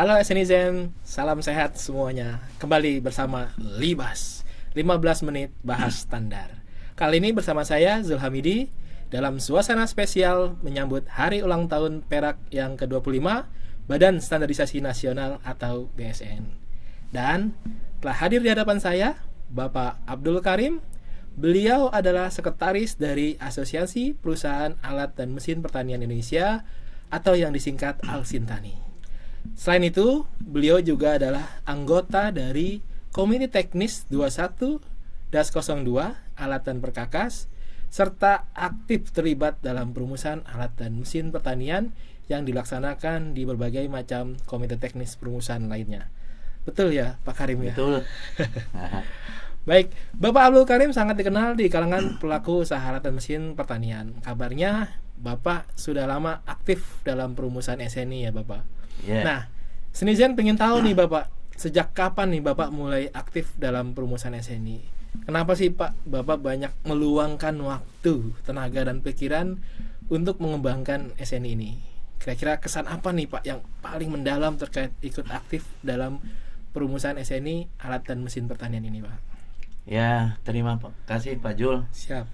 Halo SNIZEN, salam sehat semuanya. Kembali bersama Libas, 15 menit bahas standar. Kali ini bersama saya Zulhamidi dalam suasana spesial menyambut hari ulang tahun Perak yang ke-25 Badan Standarisasi Nasional atau BSN. Dan telah hadir di hadapan saya Bapak Abdul Karim. Beliau adalah sekretaris dari Asosiasi Perusahaan Alat dan Mesin Pertanian Indonesia atau yang disingkat Alsintani. Selain itu, beliau juga adalah anggota dari Komite Teknis 21-02 Alat dan Perkakas serta aktif terlibat dalam perumusan alat dan mesin pertanian yang dilaksanakan di berbagai macam komite teknis perumusan lainnya. Betul ya, Pak Karim ya? Betul. Baik, Bapak Abdul Karim sangat dikenal di kalangan pelaku usaha alat dan mesin pertanian. Kabarnya Bapak sudah lama aktif dalam perumusan SNI ya Bapak? Yeah. Nah, SNIZEN pengen tahu nih Bapak, sejak kapan nih Bapak mulai aktif dalam perumusan SNI? Kenapa sih Pak Bapak banyak meluangkan waktu, tenaga dan pikiran untuk mengembangkan SNI ini? Kira-kira kesan apa nih Pak yang paling mendalam terkait ikut aktif dalam perumusan SNI alat dan mesin pertanian ini Pak? Ya, terima kasih Pak Jul. Siap.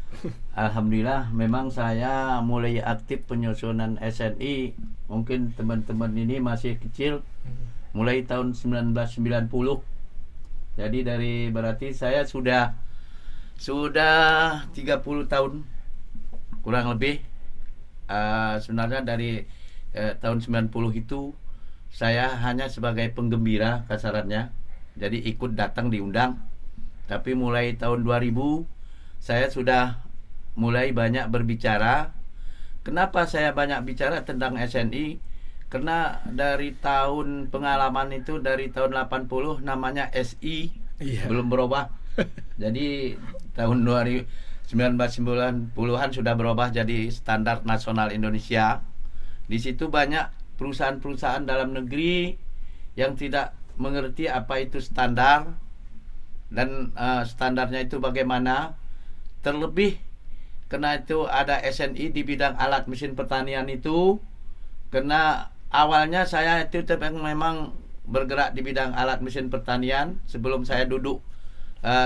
Alhamdulillah, memang saya mulai aktif penyusunan SNI. Mungkin teman-teman ini masih kecil, mulai tahun 1990. Jadi berarti saya sudah 30 tahun kurang lebih. Sebenarnya dari tahun 90 itu saya hanya sebagai penggembira kasarannya. Jadi ikut datang diundang. Tapi mulai tahun 2000 saya sudah mulai banyak berbicara. Kenapa saya banyak bicara tentang SNI? Karena dari tahun pengalaman itu dari tahun 80 namanya SI, belum berubah. Jadi tahun 1990-an sudah berubah jadi Standar Nasional Indonesia. Di situ banyak perusahaan-perusahaan dalam negeri yang tidak mengerti apa itu standar dan standarnya itu bagaimana. Terlebih karena itu ada SNI di bidang alat mesin pertanian itu. Karena awalnya saya itu memang bergerak di bidang alat mesin pertanian. Sebelum saya duduk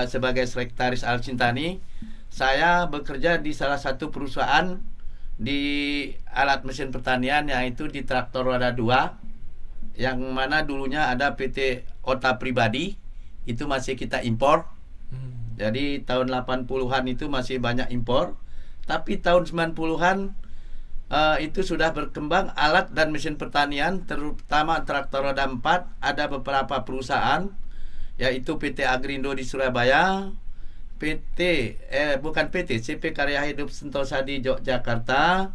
sebagai sekretaris Alsintani, saya bekerja di salah satu perusahaan di alat mesin pertanian, yaitu di traktor roda 2, yang mana dulunya ada PT Ota Pribadi. Itu masih kita impor. Jadi tahun 80-an itu masih banyak impor. Tapi tahun 90-an itu sudah berkembang alat dan mesin pertanian, terutama traktor roda 4. Ada beberapa perusahaan, yaitu PT Agrindo di Surabaya, CP Karya Hidup Sentosa di Yogyakarta,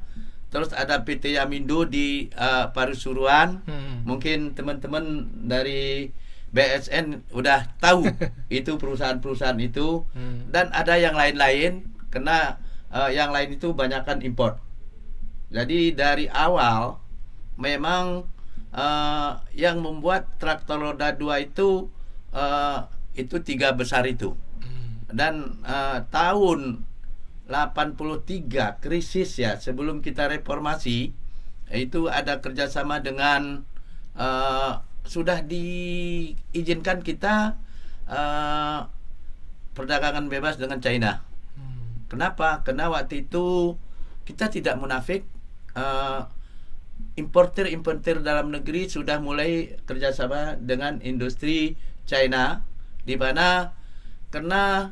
terus ada PT Yamindo di Parusuruan. Mungkin teman-teman dari BSN udah tahu itu perusahaan-perusahaan itu. Dan ada yang lain-lain, karena yang lain itu banyakkan impor. Jadi dari awal memang yang membuat traktor roda 2 itu 3 besar itu. Dan tahun 83 krisis ya, sebelum kita reformasi, itu ada kerjasama dengan sudah diizinkan kita perdagangan bebas dengan China. Kenapa? Karena waktu itu kita tidak munafik. Importer dalam negeri sudah mulai kerjasama dengan industri China, di mana karena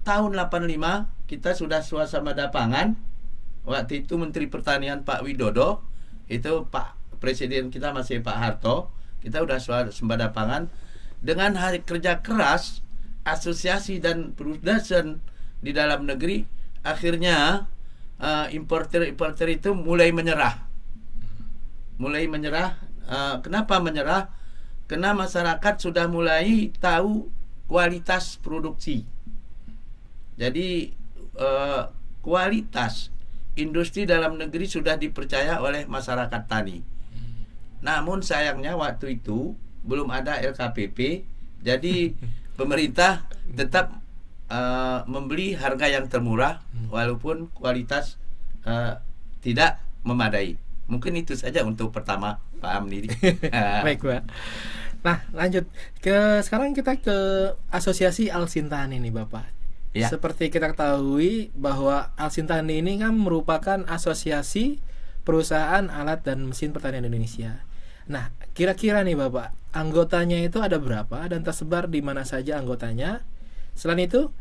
tahun 85 kita sudah swasembada pangan. Waktu itu Menteri Pertanian Pak Widodo, itu Pak Presiden kita masih Pak Harto. Kita sudah swasembada pangan. Dengan hari kerja keras asosiasi dan produsen di dalam negeri, akhirnya importer itu mulai menyerah. Kenapa menyerah? Karena masyarakat sudah mulai tahu kualitas produksi. Jadi kualitas industri dalam negeri sudah dipercaya oleh masyarakat tani. Namun sayangnya waktu itu belum ada LKPP. Jadi pemerintah tetap membeli harga yang termurah walaupun kualitas tidak memadai. Mungkin itu saja untuk pertama, Pak Amdi. Baik, Pak. Nah, lanjut ke sekarang kita ke Asosiasi Al-Sintani nih, Bapak. Ya. Seperti kita ketahui bahwa Al-Sintani ini kan merupakan asosiasi perusahaan alat dan mesin pertanian Indonesia. Nah, kira-kira nih Bapak, anggotanya itu ada berapa dan tersebar di mana saja anggotanya? Selain itu,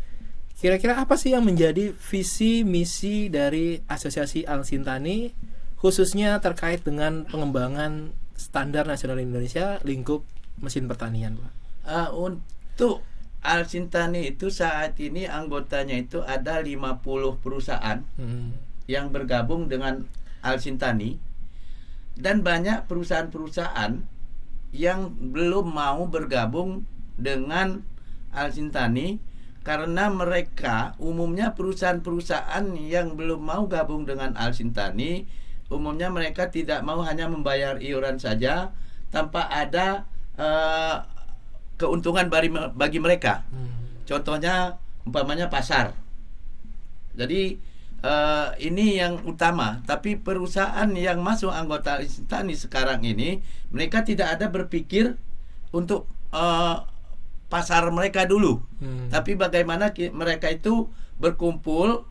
kira-kira apa sih yang menjadi visi misi dari Asosiasi Al-Sintani khususnya terkait dengan pengembangan standar nasional Indonesia lingkup mesin pertanian, Pak? Untuk Al-Sintani itu saat ini anggotanya itu ada 50 perusahaan yang bergabung dengan Al-Sintani, dan banyak perusahaan-perusahaan yang belum mau bergabung dengan Al-Sintani karena mereka umumnya perusahaan-perusahaan yang belum mau gabung dengan Al-Sintani umumnya mereka tidak mau hanya membayar iuran saja tanpa ada keuntungan bagi mereka. Contohnya umpamanya pasar. Jadi ini yang utama. Tapi perusahaan yang masuk anggota Al-Sintani sekarang ini mereka tidak ada berpikir untuk pasar mereka dulu. Tapi bagaimana mereka itu berkumpul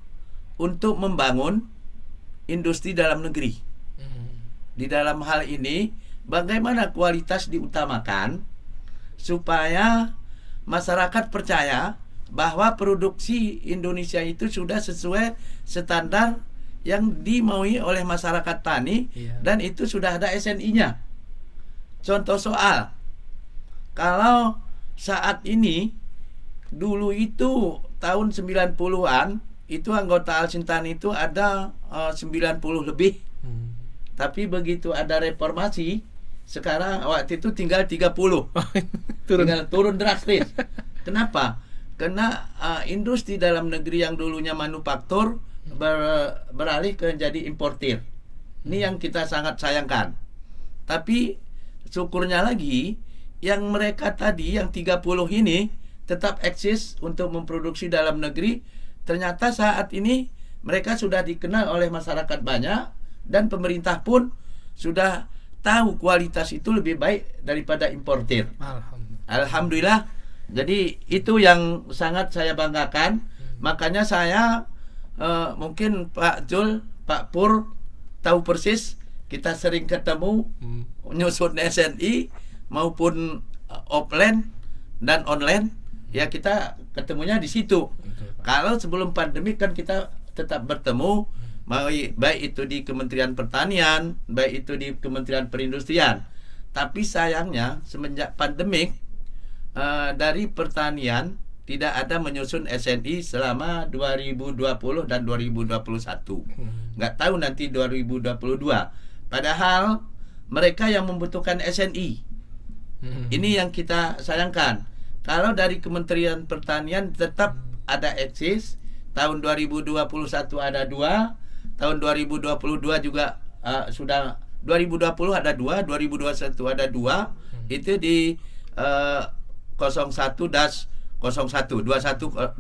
untuk membangun industri dalam negeri. Di dalam hal ini bagaimana kualitas diutamakan supaya masyarakat percaya bahwa produksi Indonesia itu sudah sesuai standar yang dimaui oleh masyarakat tani, dan itu sudah ada SNI-nya. Contoh soal, kalau saat ini dulu itu tahun 90-an itu anggota Al-Sintani itu ada 90 lebih. Tapi begitu ada reformasi, sekarang waktu itu tinggal 30. Turun drastis. Kenapa? Karena industri dalam negeri yang dulunya manufaktur beralih ke jadi importir. Ini yang kita sangat sayangkan. Tapi syukurnya lagi yang mereka tadi yang 30 ini tetap eksis untuk memproduksi dalam negeri. Ternyata saat ini mereka sudah dikenal oleh masyarakat banyak, dan pemerintah pun sudah tahu kualitas itu lebih baik daripada importir. Alhamdulillah. Jadi itu yang sangat saya banggakan. Makanya saya mungkin Pak Jul, Pak Pur tahu persis, kita sering ketemu nyusun SNI maupun offline dan online. Ya kita ketemunya di situ. Kalau sebelum pandemi kan kita tetap bertemu, baik itu di Kementerian Pertanian, baik itu di Kementerian Perindustrian. Tapi sayangnya semenjak pandemik dari pertanian tidak ada menyusun SNI selama 2020 dan 2021. Nggak tahu nanti 2022. Padahal mereka yang membutuhkan SNI. Ini yang kita sayangkan. Kalau dari Kementerian Pertanian tetap ada eksis, tahun 2021 ada 2, tahun 2022 juga sudah 2020 ada 2, 2021 ada 2, itu di 01-01 21-021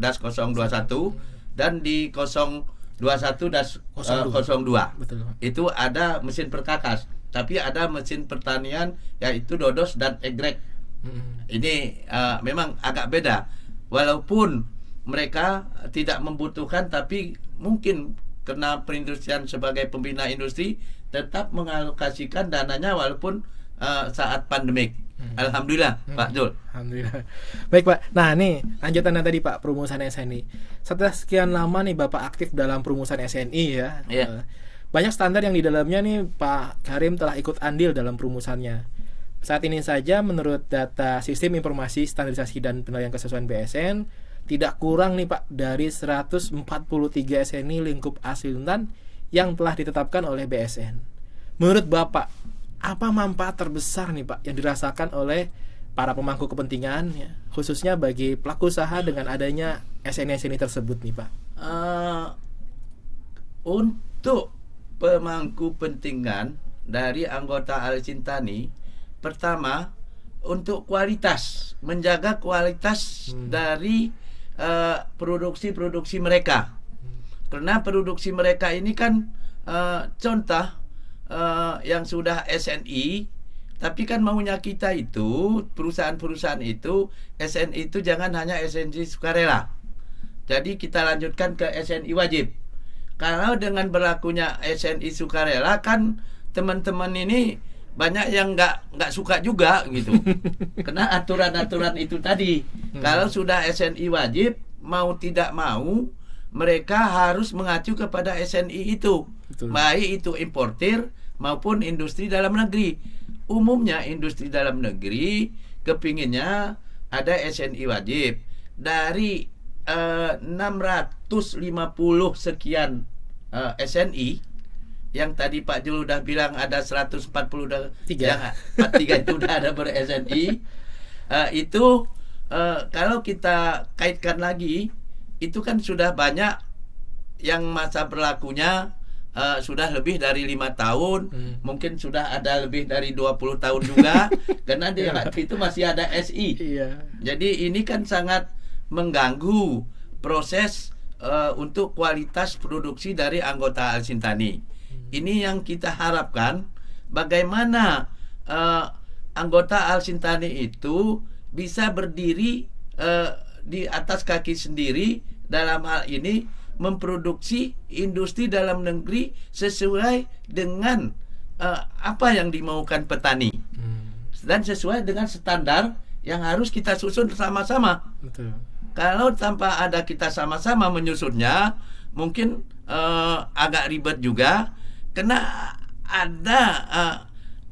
dan di 021-02. Itu ada mesin perkakas, tapi ada mesin pertanian yaitu dodos dan egrek. Ini memang agak beda, walaupun mereka tidak membutuhkan, tapi mungkin karena perindustrian sebagai pembina industri tetap mengalokasikan dananya walaupun saat pandemik. Alhamdulillah, Pak Jul. Alhamdulillah. Baik, Pak. Nah, nih lanjutannya tadi Pak, perumusan SNI. Setelah sekian lama nih Bapak aktif dalam perumusan SNI ya. Banyak standar yang di dalamnya nih Pak Karim telah ikut andil dalam perumusannya. Saat ini saja menurut data Sistem Informasi Standarisasi dan Penilaian Kesesuaian BSN, tidak kurang nih Pak dari 143 SNI lingkup Al-Sintani yang telah ditetapkan oleh BSN. Menurut Bapak, apa manfaat terbesar nih Pak yang dirasakan oleh para pemangku kepentingan ya, khususnya bagi pelaku usaha dengan adanya SNI-SNI tersebut nih Pak? Untuk pemangku kepentingan dari anggota Al-Sintani, pertama untuk kualitas, menjaga kualitas dari produksi mereka. Karena produksi mereka ini kan contoh yang sudah SNI, tapi kan maunya kita itu perusahaan-perusahaan itu SNI itu jangan hanya SNI sukarela. Jadi kita lanjutkan ke SNI wajib. Kalau dengan berlakunya SNI sukarela kan teman-teman ini banyak yang nggak suka juga gitu. Karena aturan-aturan itu tadi. Kalau sudah SNI wajib, mau tidak mau mereka harus mengacu kepada SNI itu. Betul. Baik itu importir maupun industri dalam negeri. Umumnya industri dalam negeri kepinginnya ada SNI wajib. Dari 650 sekian SNI yang tadi Pak Jul udah bilang ada 140 udah yang 43 itu udah ada ber-SNI. Itu kalau kita kaitkan lagi itu kan sudah banyak yang masa berlakunya sudah lebih dari 5 tahun, mungkin sudah ada lebih dari 20 tahun juga karena di waktu itu masih ada SI. Iya. Jadi ini kan sangat mengganggu proses untuk kualitas produksi dari anggota Al-Sintani. Ini yang kita harapkan, bagaimana anggota Al-Sintani itu bisa berdiri di atas kaki sendiri, dalam hal ini memproduksi industri dalam negeri sesuai dengan apa yang dimaukan petani dan sesuai dengan standar yang harus kita susun sama-sama. Betul. Kalau tanpa ada kita sama-sama menyusunnya, mungkin agak ribet juga. Karena ada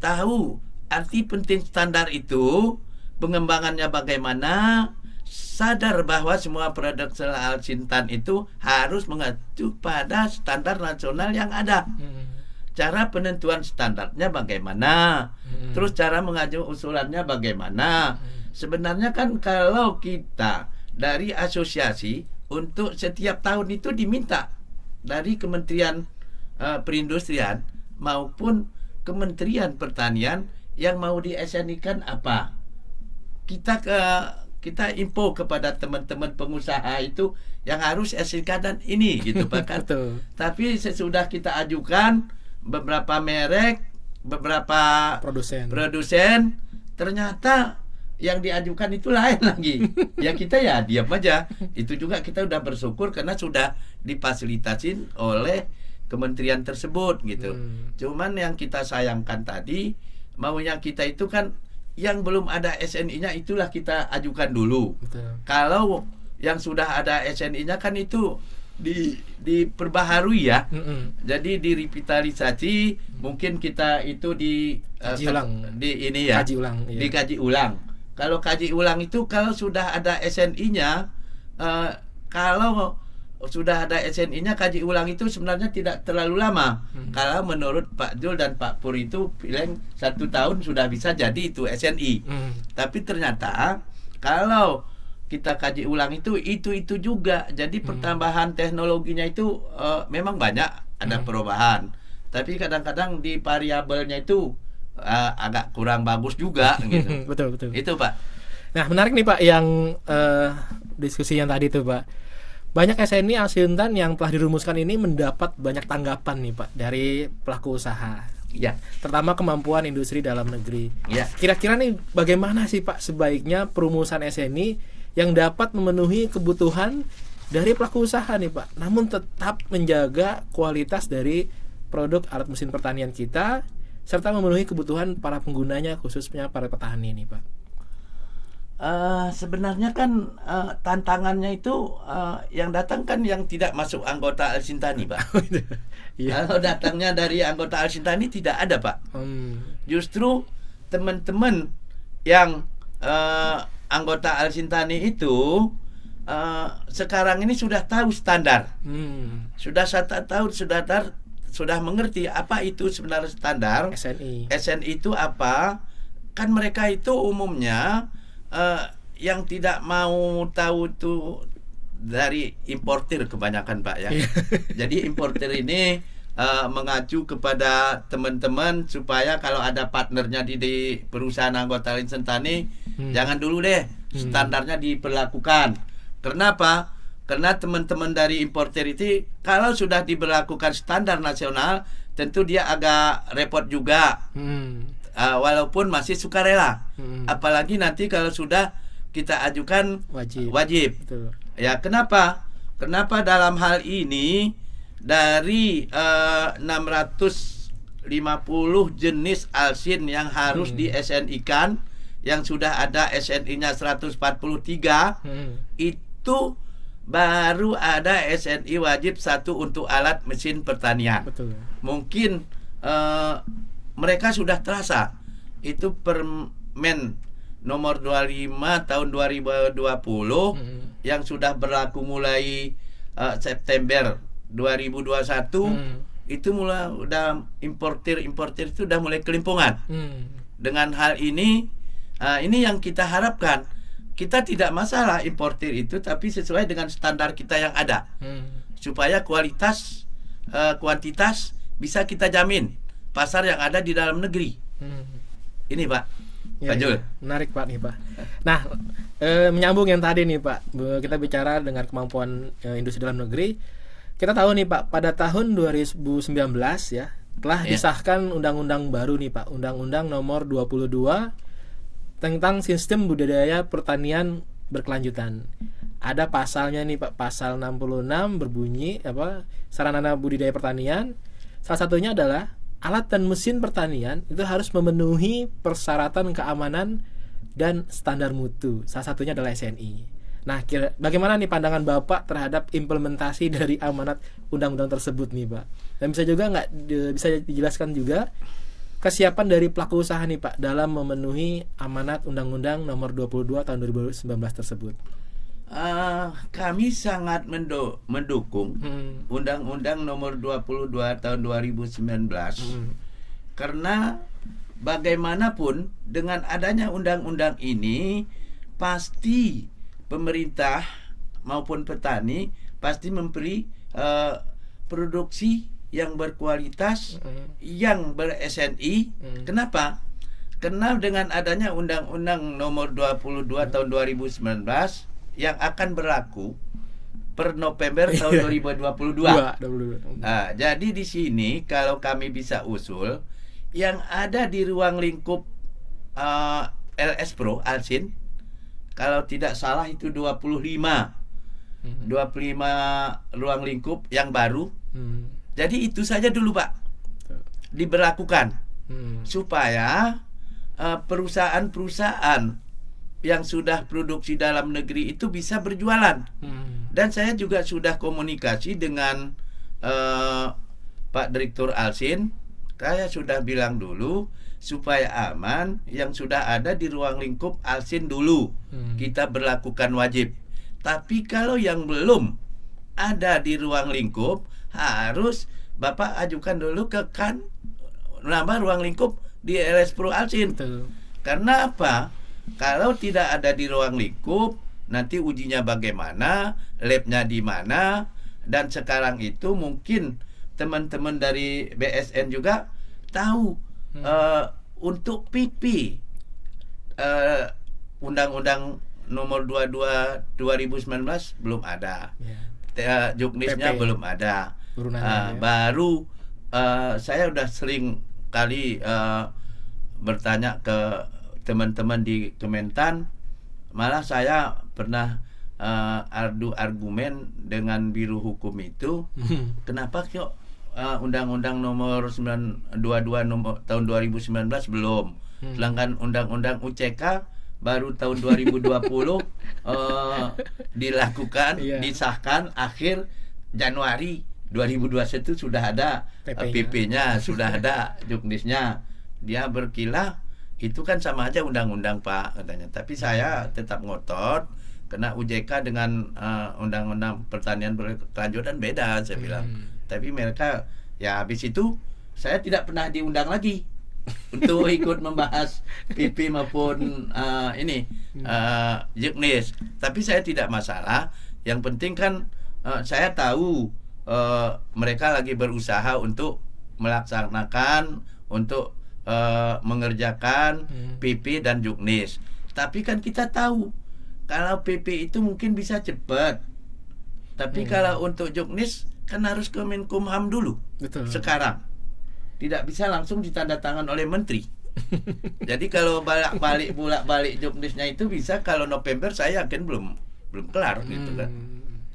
tahu arti penting standar itu, pengembangannya bagaimana, sadar bahwa semua produk Al-Sintan itu harus mengacu pada standar nasional yang ada. Cara penentuan standarnya bagaimana, terus cara mengajukan usulannya bagaimana. Sebenarnya kan kalau kita dari asosiasi untuk setiap tahun itu diminta dari Kementerian Perindustrian maupun Kementerian Pertanian yang mau di SNI-kan apa. Kita info kepada teman-teman pengusaha itu yang harus SNI-kan dan ini gitu Pak. Tapi sesudah kita ajukan beberapa merek, beberapa produsen ternyata yang diajukan itu lain lagi. Ya kita ya diam aja. Itu juga kita udah bersyukur karena sudah difasilitasin oleh kementerian tersebut gitu. Cuman yang kita sayangkan tadi, maunya kita itu kan yang belum ada SNI-nya itulah kita ajukan dulu. Betul. Kalau yang sudah ada SNI-nya kan itu diperbaharui ya. Jadi direvitalisasi, mungkin kita itu dikaji ulang. Kalau kaji ulang itu kalau sudah ada SNI-nya, kalau sudah ada SNI-nya, kaji ulang itu sebenarnya tidak terlalu lama. Kalau menurut Pak Jul dan Pak Pur itu bilang 1 tahun sudah bisa jadi itu SNI. Tapi ternyata kalau kita kaji ulang itu juga. Jadi pertambahan teknologinya itu memang banyak ada perubahan. Tapi kadang-kadang di variabelnya itu agak kurang bagus juga gitu. Betul. Itu Pak. Nah menarik nih Pak yang diskusi yang tadi tuh Pak. Banyak SNI Al-Sintan yang telah dirumuskan ini mendapat banyak tanggapan nih Pak dari pelaku usaha. Ya. Terutama kemampuan industri dalam negeri. Ya. Kira-kira nih bagaimana sih Pak sebaiknya perumusan SNI yang dapat memenuhi kebutuhan dari pelaku usaha nih Pak, namun tetap menjaga kualitas dari produk alat mesin pertanian kita serta memenuhi kebutuhan para penggunanya, khususnya para petani nih Pak. Sebenarnya kan tantangannya itu yang datang kan yang tidak masuk anggota Al-Sintani Pak. Kalau datangnya dari anggota Al-Sintani tidak ada Pak. Justru teman-teman yang anggota Al-Sintani itu sekarang ini sudah tahu standar. Sudah 1 tahun sudah mengerti apa itu sebenarnya standar. SNI itu apa? Kan mereka itu umumnya yang tidak mau tahu itu dari importir kebanyakan Pak ya. Jadi importir ini mengacu kepada teman-teman supaya kalau ada partnernya di perusahaan anggota Al-Sintani, jangan dulu deh standarnya diperlakukan. Kenapa? Karena teman-teman dari importer itu kalau sudah diberlakukan standar nasional, tentu dia agak repot juga. Walaupun masih sukarela. Apalagi nanti kalau sudah kita ajukan wajib. Betul. Ya, kenapa? Kenapa dalam hal ini dari 650 jenis alsin yang harus di SNI-kan, yang sudah ada SNI-nya 143, itu baru ada SNI wajib 1 untuk alat mesin pertanian. Betul. Mungkin mereka sudah terasa. Itu Permen nomor 25 tahun 2020 yang sudah berlaku mulai September 2021. Itu mulai udah importer itu udah mulai kelimpungan. Dengan hal ini yang kita harapkan. Kita tidak masalah importer itu, tapi sesuai dengan standar kita yang ada, supaya kualitas, kuantitas bisa kita jamin pasar yang ada di dalam negeri. Ini Pak, Pak Jul. Menarik Pak nih Pak. Nah, menyambung yang tadi nih Pak, kita bicara dengan kemampuan industri dalam negeri. Kita tahu nih Pak, pada tahun 2019 ya telah disahkan undang-undang baru nih Pak, Undang-Undang Nomor 22 tentang sistem budidaya pertanian berkelanjutan. Ada pasalnya nih Pak, pasal 66 berbunyi sarana budidaya pertanian. Salah satunya adalah alat dan mesin pertanian itu harus memenuhi persyaratan keamanan dan standar mutu. Salah satunya adalah SNI. Nah, bagaimana nih pandangan Bapak terhadap implementasi dari amanat undang-undang tersebut nih Pak? Dan bisa dijelaskan juga kesiapan dari pelaku usaha nih Pak dalam memenuhi amanat Undang-Undang Nomor 22 tahun 2019 tersebut. Kami sangat mendukung Undang-Undang Nomor 22 tahun 2019 karena bagaimanapun dengan adanya undang-undang ini pasti pemerintah maupun petani pasti memberi produksi yang berkualitas, yang ber-SNI. Kenapa? Karena dengan adanya Undang-Undang Nomor 22 tahun 2019 yang akan berlaku per November tahun 2022. Jadi di sini kalau kami bisa usul yang ada di ruang lingkup LS Pro Alsin, kalau tidak salah itu 25 ruang lingkup yang baru. Jadi itu saja dulu Pak diberlakukan supaya perusahaan-perusahaan yang sudah produksi dalam negeri itu bisa berjualan. Dan saya juga sudah komunikasi dengan Pak Direktur Alsin. Saya sudah bilang dulu supaya aman yang sudah ada di ruang lingkup Alsin dulu kita berlakukan wajib. Tapi kalau yang belum ada di ruang lingkup, harus Bapak ajukan dulu ke KAN nambah ruang lingkup di LS Pro Alsin. Karena apa? Kalau tidak ada di ruang lingkup, nanti ujinya bagaimana, labnya di mana. Dan sekarang itu mungkin teman-teman dari BSN juga tahu untuk PP Undang-Undang Nomor 22 2019 belum ada. Juknisnya belum ada. Baru saya udah sering kali bertanya ke teman-teman di Kementan, malah saya pernah adu argumen dengan Biro Hukum itu, kenapa kok Undang-Undang Nomor 22 tahun 2019 belum, sedangkan Undang-Undang UCK baru tahun 2020 dilakukan, disahkan akhir Januari 2021 sudah ada PP-nya, sudah ada juknisnya. Dia berkilah itu kan sama aja undang-undang Pak katanya. Tapi saya tetap ngotot karena UJK dengan undang-undang pertanian berkelanjutan beda, saya bilang. Tapi mereka ya habis itu saya tidak pernah diundang lagi untuk ikut membahas PP maupun juknis. Tapi saya tidak masalah. Yang penting kan saya tahu mereka lagi berusaha untuk melaksanakan, untuk mengerjakan PP dan juknis. Tapi kan kita tahu kalau PP itu mungkin bisa cepat, Tapi kalau untuk Juknis kan harus ke Menkumham dulu. Betul. Sekarang tidak bisa langsung ditandatangan oleh menteri. Jadi kalau bolak-balik Juknisnya itu bisa, kalau November saya yakin belum kelar gitu kan.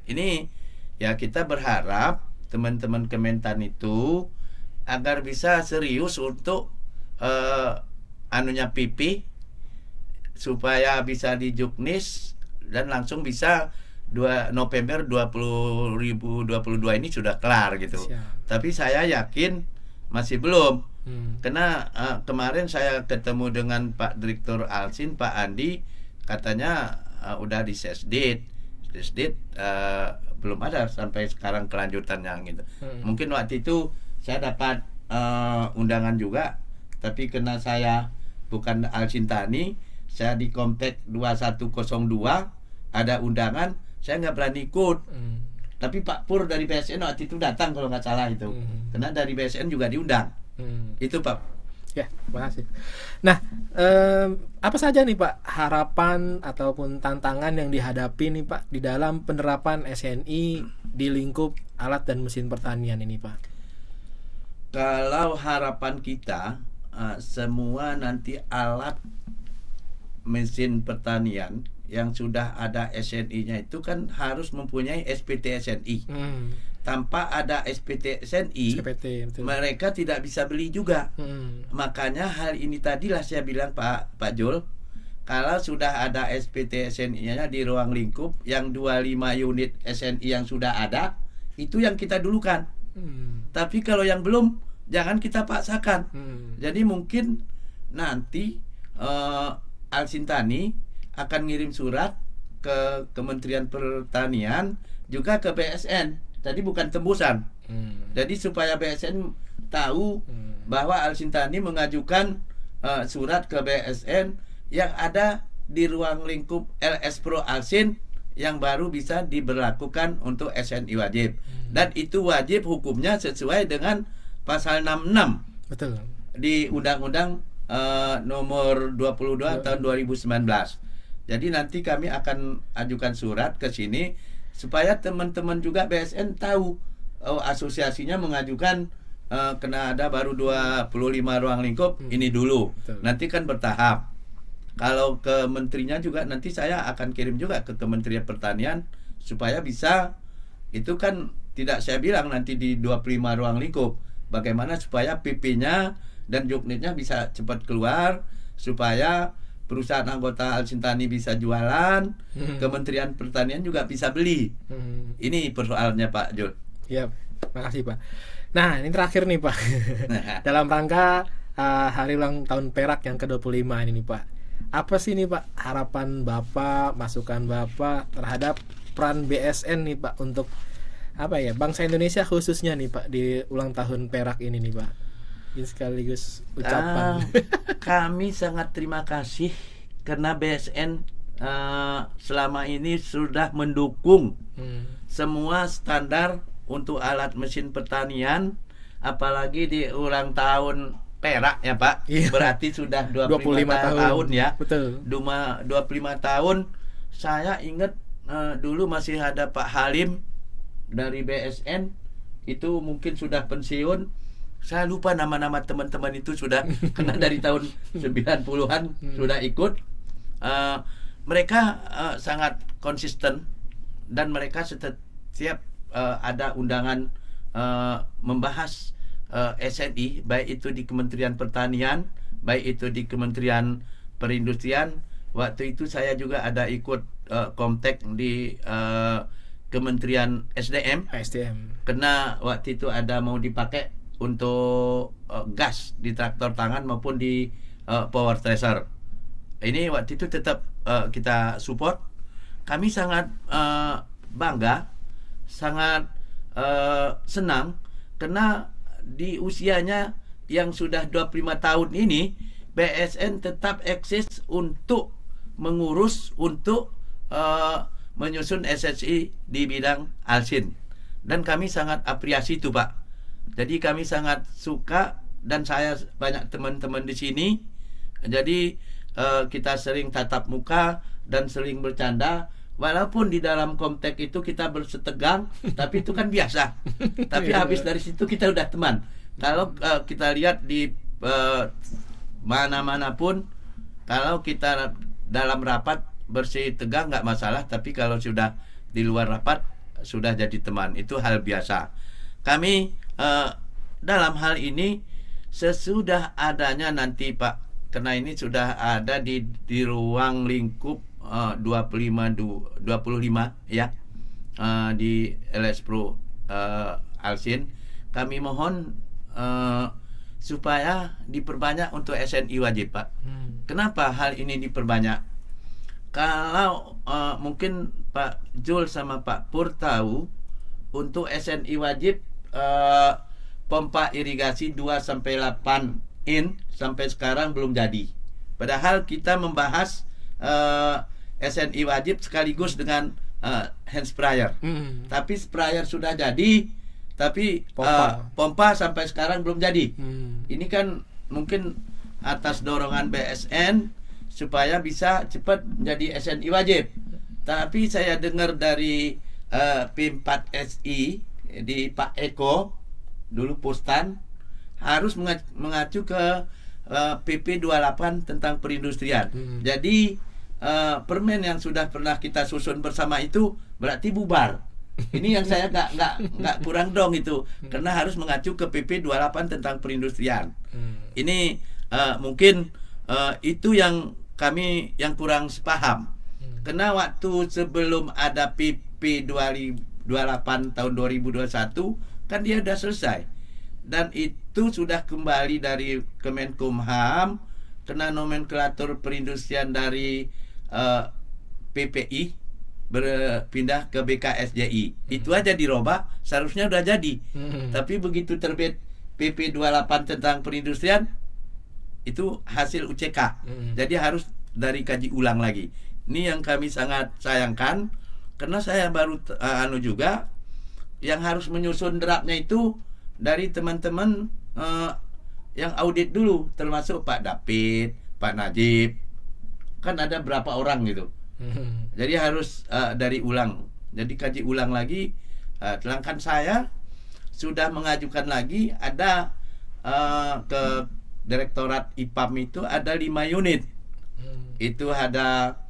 Ini ya kita berharap teman-teman Kementan itu agar bisa serius untuk anunya PP supaya bisa di Juknis dan langsung bisa 2 November 2022 ini sudah kelar gitu. Siap. Tapi saya yakin masih belum. Karena kemarin saya ketemu dengan Pak Direktur Alsin, Pak Andi, katanya udah di Sesdit belum ada sampai sekarang kelanjutannya gitu. Mungkin waktu itu saya dapat undangan juga, tapi karena saya bukan Alsin Tani, saya di Komtek 2102 ada undangan, saya nggak berani ikut. Tapi Pak Pur dari BSN waktu itu datang kalau nggak salah itu, karena dari BSN juga diundang. Itu Pak. Ya, makasih. Nah, apa saja nih Pak harapan ataupun tantangan yang dihadapi nih Pak di dalam penerapan SNI di lingkup alat dan mesin pertanian ini Pak? Kalau harapan kita semua nanti alat mesin pertanian yang sudah ada SNI-nya itu kan harus mempunyai SPT SNI. Tanpa ada SPT SNI, mereka tidak bisa beli juga. Makanya hal ini tadilah saya bilang Pak Jul, kalau sudah ada SPT SNI-nya di ruang lingkup, yang 25 unit SNI yang sudah ada, itu yang kita dulukan. Tapi kalau yang belum, jangan kita paksakan. Jadi mungkin nanti Alsin Tani akan ngirim surat ke Kementerian Pertanian, juga ke BSN. Tadi bukan tembusan. Jadi supaya BSN tahu bahwa Alsin Tani mengajukan surat ke BSN yang ada di ruang lingkup LS Pro Alsin yang baru bisa diberlakukan untuk SNI wajib. Dan itu wajib hukumnya sesuai dengan pasal 66. Betul. Di Undang-Undang nomor 22 tahun 2019. Jadi nanti kami akan ajukan surat ke sini supaya teman-teman juga BSN tahu asosiasinya mengajukan kena ada baru 25 ruang lingkup ini dulu. Betul. Nanti kan bertahap. Kalau ke menterinya juga nanti saya akan kirim juga ke Kementerian Pertanian supaya bisa, itu kan tidak saya bilang nanti di 25 ruang lingkup. Bagaimana supaya PP-nya dan Juknisnya bisa cepat keluar supaya perusahaan anggota Alsin Tani bisa jualan, Kementerian Pertanian juga bisa beli. Ini persoalannya Pak Jul. Ya, makasih Pak. Nah, ini terakhir nih Pak. Dalam rangka hari ulang tahun Perak yang ke-25 ini nih Pak. Apa sih nih Pak harapan Bapak, masukan Bapak terhadap peran BSN nih Pak untuk apa ya, bangsa Indonesia khususnya nih Pak di ulang tahun Perak ini nih Pak? Ini sekaligus ucapan. Kami sangat terima kasih karena BSN selama ini sudah mendukung semua standar untuk alat mesin pertanian, apalagi di ulang tahun Perak ya Pak. Iya. Berarti sudah 25 tahun ya. Betul. 25 tahun. Saya ingat dulu masih ada Pak Halim dari BSN, itu mungkin sudah pensiun. Saya lupa nama-nama teman-teman itu sudah karena dari tahun 90-an sudah ikut. Mereka sangat konsisten dan mereka setiap ada undangan membahas SNI, baik itu di Kementerian Pertanian, baik itu di Kementerian Perindustrian. Waktu itu saya juga ada ikut Komtek di Kementerian SDM. Karena waktu itu ada mau dipakai untuk gas di traktor tangan maupun di power thresher. Ini waktu itu tetap kita support. Kami sangat bangga, sangat senang karena di usianya yang sudah 25 tahun ini BSN tetap eksis untuk mengurus, untuk menyusun SSI di bidang Alsin. Dan kami sangat apresiasi itu Pak. Jadi kami sangat suka dan saya banyak teman-teman di sini. Jadi kita sering tatap muka dan sering bercanda Walaupun di dalam konteks itu kita bersetegang, tapi itu kan biasa. Tapi habis dari situ kita udah teman. Kalau kita lihat di mana-mana pun, kalau kita dalam rapat bersih tegang nggak masalah, tapi kalau sudah di luar rapat sudah jadi teman, itu hal biasa. Kami dalam hal ini sesudah adanya nanti Pak, karena ini sudah ada di ruang lingkup 25 ya, di LS Pro Alsin, kami mohon supaya diperbanyak untuk SNI wajib Pak. Kenapa hal ini diperbanyak? Kalau mungkin Pak Jul sama Pak Pur tahu, untuk SNI wajib pompa irigasi 2-8 in sampai sekarang belum jadi. Padahal kita membahas SNI wajib sekaligus dengan hand sprayer. Tapi sprayer sudah jadi, tapi pompa sampai sekarang belum jadi. Ini kan mungkin atas dorongan BSN supaya bisa cepat menjadi SNI wajib. Tapi saya dengar dari P4SI di Pak Eko dulu Postan harus mengacu ke PP 28 tentang perindustrian. Jadi permen yang sudah pernah kita susun bersama itu berarti bubar. Ini yang saya nggak kurang dong itu, karena harus mengacu ke PP 28 tentang perindustrian. Ini mungkin itu yang kami yang kurang sepaham. Karena waktu sebelum ada PP 28 tahun 2021 kan dia sudah selesai. Dan itu sudah kembali dari Kemenkumham, kena nomenklatur perindustrian dari PPI berpindah ke BKSJI. Itu aja dirubah, seharusnya udah jadi. Tapi begitu terbit PP 28 tentang perindustrian, itu hasil UCK. Jadi harus dari kaji ulang lagi. Ini yang kami sangat sayangkan, karena saya baru juga yang harus menyusun draftnya itu dari teman-teman yang audit dulu, termasuk Pak David, Pak Najib, kan ada berapa orang gitu. Jadi harus dari ulang, jadi kaji ulang lagi. Sedangkan saya sudah mengajukan lagi, ada ke Direktorat IPAM itu ada 5 unit. Itu ada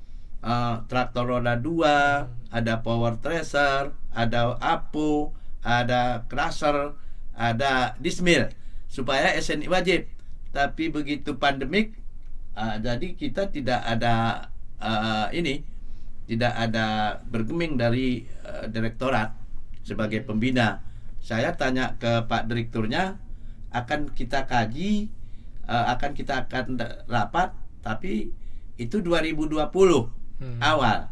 traktor roda 2, ada power thresher, ada APO, ada crusher, ada dismill, supaya SNI wajib. Tapi begitu pandemik, jadi kita tidak ada tidak ada bergeming dari direktorat sebagai pembina. Saya tanya ke Pak Direkturnya, akan kita kaji, akan rapat, tapi itu 2020 awal.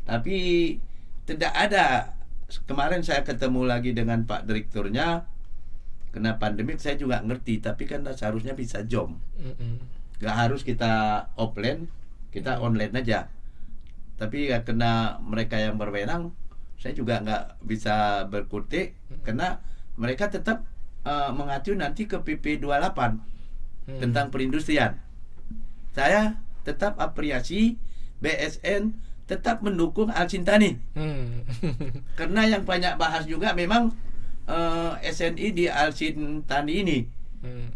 Tapi tidak ada. Kemarin saya ketemu lagi dengan Pak Direkturnya, kena pandemik saya juga ngerti, tapi kan seharusnya bisa jom. Gak harus kita offline, kita online aja. Tapi ya kena mereka yang berwenang, saya juga nggak bisa berkutik, karena mereka tetap mengacu nanti ke PP 28 tentang perindustrian. Saya tetap apresiasi BSN tetap mendukung Alsintani. Karena yang banyak bahas juga memang SNI di Alsintani ini.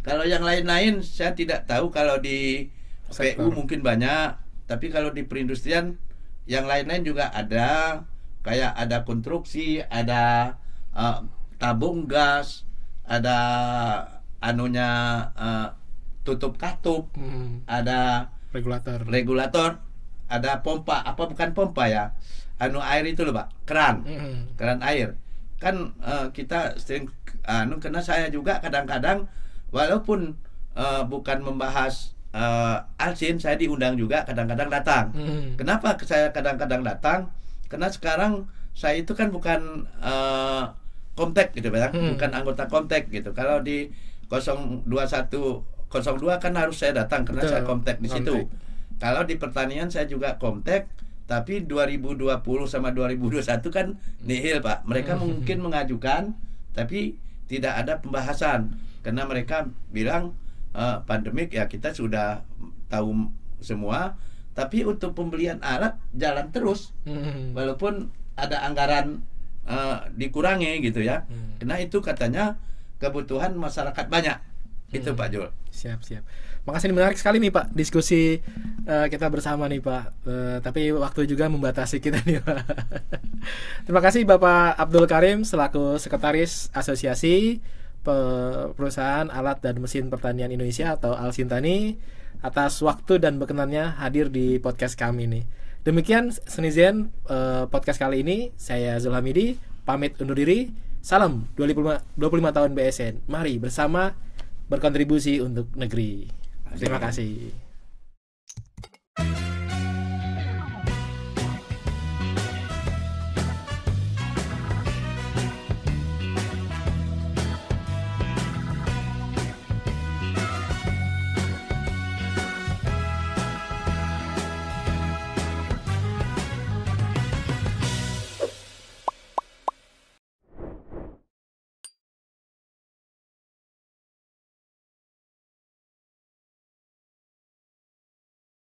Kalau yang lain-lain saya tidak tahu, kalau di PU mungkin banyak, tapi kalau di perindustrian yang lain-lain juga ada, kayak ada konstruksi, ada tabung gas, ada tutup katup, ada regulator, ada pompa, bukan pompa ya, air itu loh Pak, keran air. Kan kita sering karena saya juga kadang-kadang walaupun bukan membahas Alsin, saya diundang juga kadang-kadang datang. Kenapa saya kadang-kadang datang? Karena sekarang saya itu kan bukan Komtek gitu ya, bukan anggota Komtek gitu. Kalau di 02 kan harus saya datang karena saya Komtek di situ. Kalau di pertanian saya juga Komtek, tapi 2020 sama 2021 kan nihil Pak. Mereka mungkin mengajukan, tapi tidak ada pembahasan karena mereka bilang pandemik ya kita sudah tahu semua, Tapi untuk pembelian alat jalan terus, walaupun ada anggaran dikurangi gitu ya. Karena itu katanya kebutuhan masyarakat banyak. Itu Pak Jul. Siap. Makasih, menarik sekali nih Pak diskusi kita bersama nih Pak. Tapi waktu juga membatasi kita nih Pak. Terima kasih Bapak Abdul Karim selaku Sekretaris Asosiasi Perusahaan Alat dan Mesin Pertanian Indonesia atau Alsintani atas waktu dan berkenannya hadir di podcast kami nih. Demikian Senizen podcast kali ini. Saya Zulhamidi pamit undur diri. Salam 25 tahun BSN. Mari bersama berkontribusi untuk negeri. Terima kasih.